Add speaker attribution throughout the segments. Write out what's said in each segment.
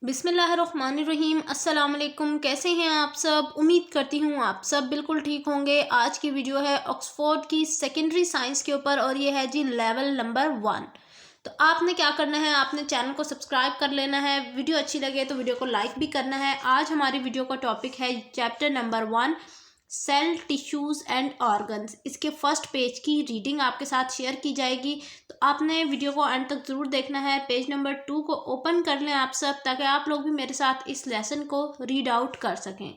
Speaker 1: बिस्मिल्लाहिर्रहमानिर्रहीम। अस्सलाम वालेकुम। कैसे हैं आप सब? उम्मीद करती हूँ आप सब बिल्कुल ठीक होंगे। आज की वीडियो है ऑक्सफोर्ड की सेकेंडरी साइंस के ऊपर और ये है जी लेवल नंबर 1। तो आपने क्या करना है, आपने चैनल को सब्सक्राइब कर लेना है। वीडियो अच्छी लगे तो वीडियो को लाइक भी करना है। आज हमारी वीडियो का टॉपिक है chapter number 1, cell, tissues and organs. इसके फर्स्ट पेज की रीडिंग आपके साथ शेयर की जाएगी, तो आपने वीडियो को एंड तक ज़रूर देखना है। पेज नंबर 2 को ओपन कर लें आप सब, ताकि आप लोग भी मेरे साथ इस लेसन को रीड आउट कर सकें।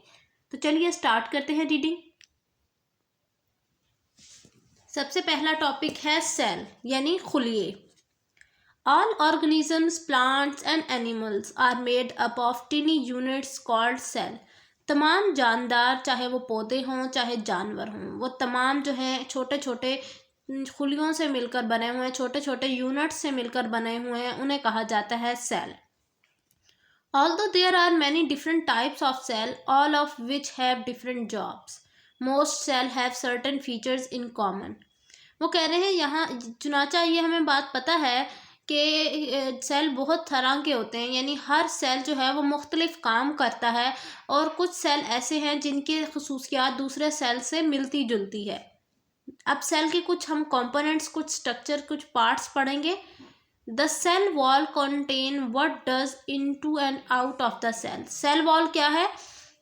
Speaker 1: तो चलिए स्टार्ट करते हैं रीडिंग। सबसे पहला टॉपिक है सेल यानी खुलिये। All organisms, plants and animals are made up of tiny units called cell. तमाम जानदार, चाहे वो पौधे हों चाहे जानवर हों, वो तमाम जो हैं छोटे छोटे खुलियों से मिलकर बने हुए हैं, छोटे छोटे यूनिट्स से मिलकर बने हुए हैं, उन्हें कहा जाता है cell. Although there are many different types of cell, all of which have different jobs, most cell have certain features in common. वो कह रहे हैं यहाँ चुनाचा ये हमें बात पता है कि सेल बहुत तरह के होते हैं, यानी हर सेल जो है वो मुख्तलिफ काम करता है और कुछ सेल ऐसे हैं जिनकी खसूसियात दूसरे सेल से मिलती जुलती है। अब सेल के कुछ हम कंपोनेंट्स, कुछ स्ट्रक्चर, कुछ पार्ट्स पढ़ेंगे। The cell wall contain what does into and out of the cell. Cell wall क्या है?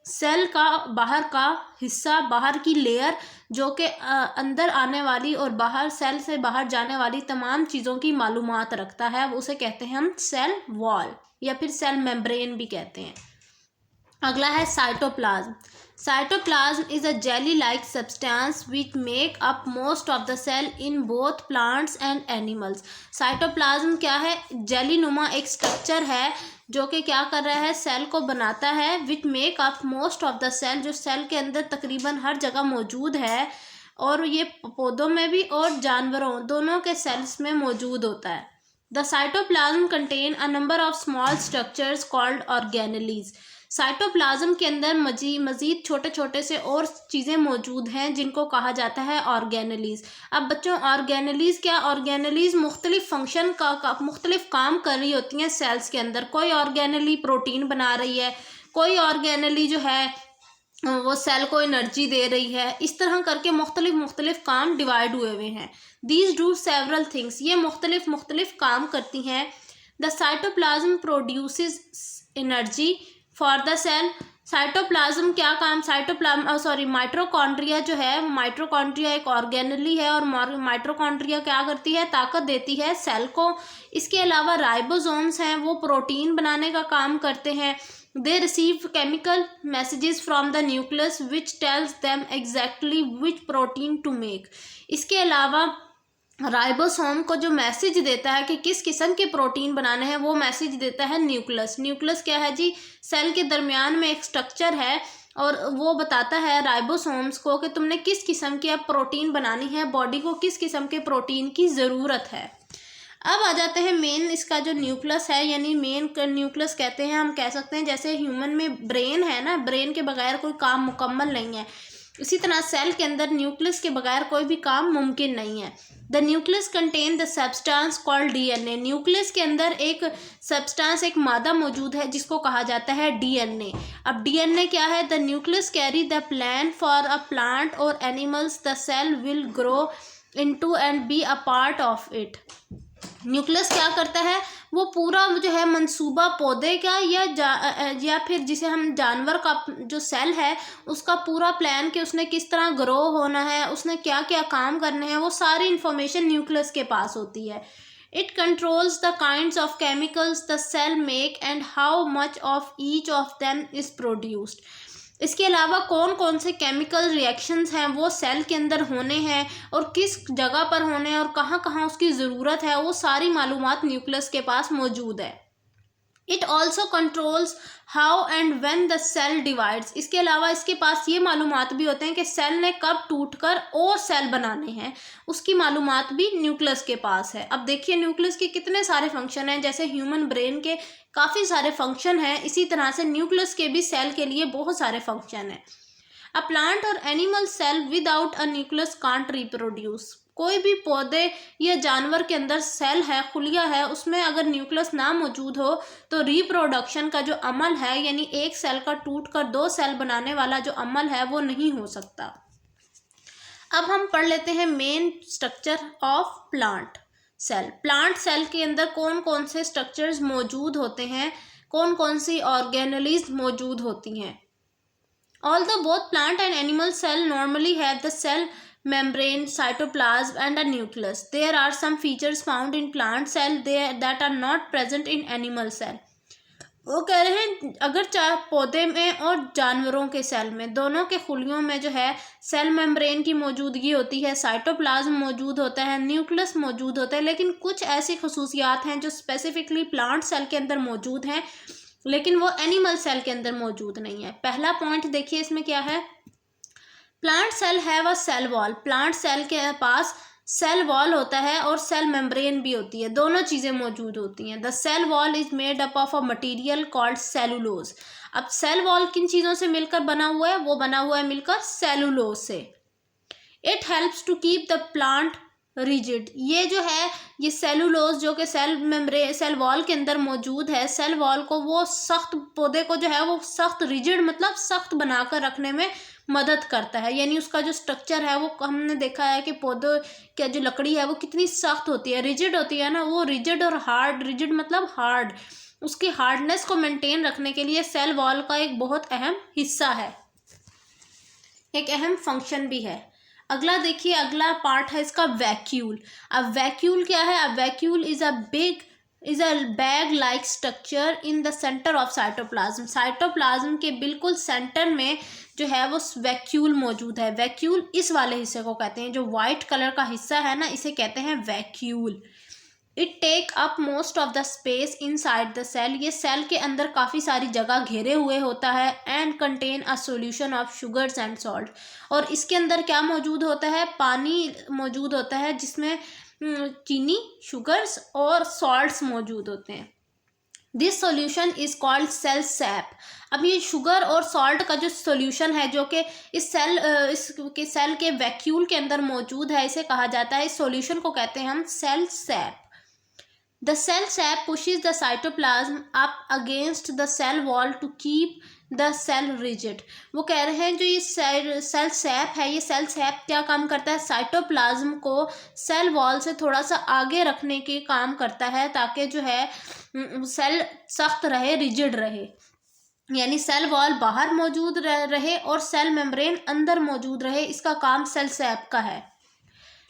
Speaker 1: सेल का बाहर का हिस्सा, बाहर की लेयर, जो कि अंदर आने वाली और बाहर सेल से बाहर जाने वाली तमाम चीज़ों की मालूमात रखता है, उसे कहते हैं हम सेल वॉल या फिर सेल मेम्ब्रेन भी कहते हैं। अगला है cytoplasm. Cytoplasm is a jelly like substance which make up most of the cell in both plants and animals. Cytoplasm क्या है? जेली नुमा एक स्ट्रक्चर है जो कि क्या कर रहा है, सेल को बनाता है। Which make up most of the cell, जो सेल के अंदर तकरीबन हर जगह मौजूद है, और ये पौधों में भी और जानवरों दोनों के सेल्स में मौजूद होता है। The cytoplasm contain a number of small structures called organelles. Cytoplasm के अंदर मजीद छोटे छोटे से और चीज़ें मौजूद हैं जिनको कहा जाता है ऑर्गेनेलीज। अब बच्चों, ऑर्गेनेलीज क्या? ऑर्गेनेलीज मुख्तलिफ फंक्शन का मुख्तलिफ काम कर रही होती हैं सेल्स के अंदर। कोई ऑर्गेनेली प्रोटीन बना रही है, कोई ऑर्गेनेली जो है वो सेल को एनर्जी दे रही है। इस तरह करके मुख्तलिफ काम डिवाइड हुए हुए हैं। दीज डू सेवरल थिंग्स, ये मुख्तलिफ काम करती हैं। The cytoplasm produces energy for the cell. Cytoplasm क्या काम? माइटोकॉन्ड्रिया जो है, माइटोकॉन्ड्रिया एक ऑर्गेनेली है और माइटोकॉन्ड्रिया क्या करती है? ताकत देती है सेल को। इसके अलावा राइबोसोम्स हैं, वो प्रोटीन बनाने का काम करते हैं। They receive chemical messages from the nucleus which tells them exactly which protein to make. इसके अलावा राइबोसोम को जो मैसेज देता है कि किस किस्म के प्रोटीन बनाने हैं, वो मैसेज देता है न्यूक्लियस। न्यूक्लियस क्या है जी? सेल के दरमियान में एक स्ट्रक्चर है और वो बताता है राइबोसोम्स को कि तुमने किस किस्म की अब प्रोटीन बनानी है, बॉडी को किस किस्म के प्रोटीन की ज़रूरत है। अब आ जाते हैं मेन, इसका जो न्यूक्लियस है, यानी मेन न्यूक्लियस कहते हैं, हम कह सकते हैं जैसे ह्यूमन में ब्रेन है ना, ब्रेन के बगैर कोई काम मुकम्मल नहीं है, इसी तरह सेल के अंदर न्यूक्लियस के बगैर कोई भी काम मुमकिन नहीं है। The nucleus contain the substance called DNA. Nucleus के अंदर एक सब्सटेंस, एक मादा मौजूद है जिसको कहा जाता है डीएनए। अब डीएनए क्या है? The nucleus carry the plan for a plant और animals the cell will grow into and be a part of it. Nucleus क्या करता है? वो पूरा जो है मंसूबा पौधे का या फिर जिसे हम जानवर का जो सेल है उसका पूरा प्लान कि उसने किस तरह ग्रो होना है, उसने क्या क्या काम करने हैं, वो सारी इंफॉर्मेशन न्यूक्लियस के पास होती है। It controls the kinds of chemicals the cell make and how much of each of them is produced. इसके अलावा कौन कौन से केमिकल रिएक्शंस हैं वो सेल के अंदर होने हैं और किस जगह पर होने हैं और कहाँ कहाँ उसकी ज़रूरत है, वो सारी मालूमात न्यूक्लियस के पास मौजूद है। It also controls how and when the cell divides. इसके अलावा इसके पास ये मालूमात भी होते हैं कि सेल ने कब टूटकर और सेल बनाने हैं, उसकी मालूमात भी न्यूक्लियस के पास है। अब देखिए न्यूक्लियस के कितने सारे फंक्शन हैं, जैसे ह्यूमन ब्रेन के काफ़ी सारे फंक्शन हैं, इसी तरह से न्यूक्लियस के भी सेल के लिए बहुत सारे फंक्शन हैं। अ प्लांट और animal cell without a nucleus can't reproduce. कोई भी पौधे या जानवर के अंदर सेल है, खुलिया है, उसमें अगर न्यूक्लियस ना मौजूद हो तो रिप्रोडक्शन का जो अमल है, यानी एक सेल का टूट कर 2 सेल बनाने वाला जो अमल है वो नहीं हो सकता। अब हम पढ़ लेते हैं main structure of plant cell. Plant cell के अंदर कौन कौन से स्ट्रक्चर्स मौजूद होते हैं, कौन कौन सी ऑर्गेनेलिज मौजूद होती हैं। Although both plant and animal cell normally have the cell membrane, cytoplasm and a nucleus, there are some features found in plant cell that are not present in animal cell. वो कह रहे हैं अगर चाहे पौधे में और जानवरों के सेल में, दोनों के खुलियों में जो है सेल मेम्ब्रेन की मौजूदगी होती है, साइटोप्लाज्म मौजूद होता है, न्यूक्लियस मौजूद होता है, लेकिन कुछ ऐसी खसूसियात हैं जो स्पेसिफिकली प्लांट सेल के अंदर मौजूद हैं लेकिन वो एनिमल सेल के अंदर मौजूद नहीं है। पहला पॉइंट देखिए इसमें क्या है, plant cell have a cell wall. Plant cell के पास सेल वॉल होता है और सेल मेम्ब्रेन भी होती है, दोनों चीज़ें मौजूद होती हैं। The cell wall is made up of a material called cellulose. अब सेल वॉल किन चीज़ों से मिलकर बना हुआ है, वो बना हुआ है मिलकर सेलुलोज से। It helps to keep the plant rigid. ये जो है ये सेलुलोज जो कि सेल वॉल के अंदर मौजूद है, सेल वॉल को वो सख्त, पौधे को जो है वो सख्त, रिजिड मतलब सख्त बनाकर रखने में मदद करता है। यानी उसका जो स्ट्रक्चर है वो हमने देखा है कि पौधे की जो लकड़ी है वो कितनी सख्त होती है, रिजिड होती है ना, वो रिजिड और हार्ड, रिजिड मतलब हार्ड, उसकी हार्डनेस को मेंटेन रखने के लिए सेल वॉल का एक बहुत अहम हिस्सा है, एक अहम फंक्शन भी है। अगला देखिए, अगला पार्ट है इसका वैक्यूल। अब वैक्यूल क्या है, अब vacuole is a bag like structure in the centre of cytoplasm. Cytoplasm के बिल्कुल सेंटर में जो है वो वैक्यूल मौजूद है। वैक्यूल इस वाले हिस्से को कहते हैं, जो वाइट कलर का हिस्सा है ना, इसे कहते हैं vacuole. It take up most of the space inside the cell. ये सेल के अंदर काफ़ी सारी जगह घेरे हुए होता है। And contain a solution of sugars and salt. और इसके अंदर क्या मौजूद होता है, पानी मौजूद होता है जिसमें चीनी, शुगर्स और सॉल्ट्स मौजूद होते हैं। This solution is called cell sap. अब ये शुगर और सॉल्ट का जो सॉल्यूशन है जो कि इस सेल के वैक्यूल के अंदर मौजूद है, इसे कहा जाता है, इस सॉल्यूशन को कहते हैं हम cell sap. The cell sap pushes the cytoplasm up against the cell wall to keep the cell rigid. वो कह रहे हैं जो ये सेल सैप है, ये सेल सैप क्या काम करता है, साइटोप्लाज्म को सेल वॉल से थोड़ा सा आगे रखने के काम करता है ताकि जो है सेल सख्त रहे, रिजिड रहे। यानी सेल वॉल बाहर मौजूद रहे और सेल मेम्ब्रेन अंदर मौजूद रहे, इसका काम सेल सैप का है।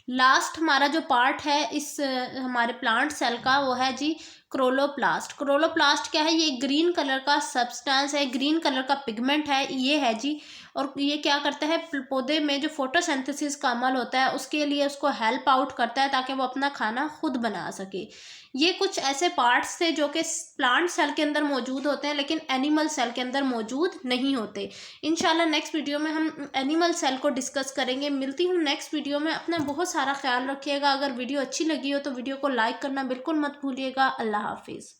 Speaker 1: लास्ट हमारा जो पार्ट है इस हमारे प्लांट सेल का वो है जी क्लोरोप्लास्ट। क्लोरोप्लास्ट क्या है, ये ग्रीन कलर का सब्सटेंस है, ग्रीन कलर का पिगमेंट है ये है जी। और ये क्या करता है, पौधे में जो फोटोसिंथेसिस का अमल होता है उसके लिए उसको हेल्प आउट करता है ताकि वो अपना खाना खुद बना सके। ये कुछ ऐसे पार्ट्स थे जो कि प्लांट सेल के अंदर मौजूद होते हैं लेकिन एनिमल सेल के अंदर मौजूद नहीं होते। इंशाल्लाह नेक्स्ट वीडियो में हम एनिमल सेल को डिस्कस करेंगे। मिलती हूँ नेक्स्ट वीडियो में, अपना बहुत सारा ख्याल रखिएगा। अगर वीडियो अच्छी लगी हो तो वीडियो को लाइक करना बिल्कुल मत भूलिएगा। अल्लाह हाफिज़।